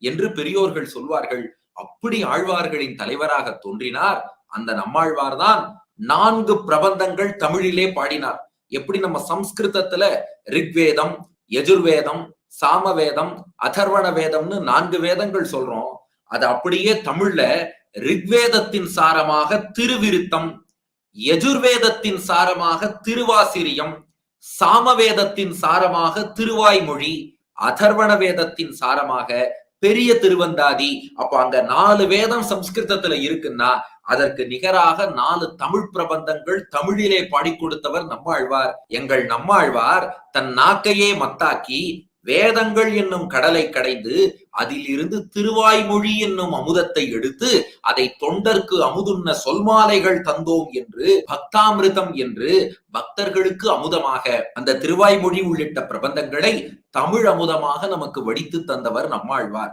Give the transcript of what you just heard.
என்று பெரியோர்கள் சொல்வார்கள். அப்படி ஆழ்வார்களின் தலைவராக தோன்றினார் அந்த நம்மாழ்வார் தான் 4 பிரபந்தங்கள் தமிழிலே பாடினார். எப்படி நம்ம சம்ஸ்கிருதத்துல ரிக்வேதம், யஜுர்வேதம், சாமவேதம், அதர்வண வேதம்னு 4 வேதங்கள் சொல்றோம். அது அப்படியே தமிழ்ல ரிக்வேதத்தின் சாரமாக திருவிருத்தம், யஜுர்வேதத்தின் சாரமாக திருவாசிரியம், சாமவேதத்தின் சாரமாக திருவாய்மொழி, அதர்வண வேதத்தின் சாரமாக பெரிய திருவந்தாதி. அப்ப அங்க 4 வேதம் சம்ஸ்கிருதத்துல இருக்குன்னா அதற்கு நிகராக 4 தமிழ் பிரபந்தங்கள் தமிழிலே பாடி கொடுத்தவர் நம்மாழ்வார். எங்கள் நம்மாழ்வார் தன் நாக்கையே மத்தாக்கி வேதங்கள் என்னும் கடலை கடைந்து அதில் இருந்து திருவாய்மொழி என்னும் அமுதத்தை எடுத்து அதை தொண்டர்க்கு அமுதுண்ண சொல்மாலைகள் தந்தோம் என்று பக்தாமிருதம் என்று பக்தர்களுக்கு அமுதமாக அந்த திருவாய்மொழி உள்ளிட்ட பிரபந்தங்களை தமிழ் அமுதமாக நமக்கு வடித்து தந்தவர் நம்மாழ்வார்.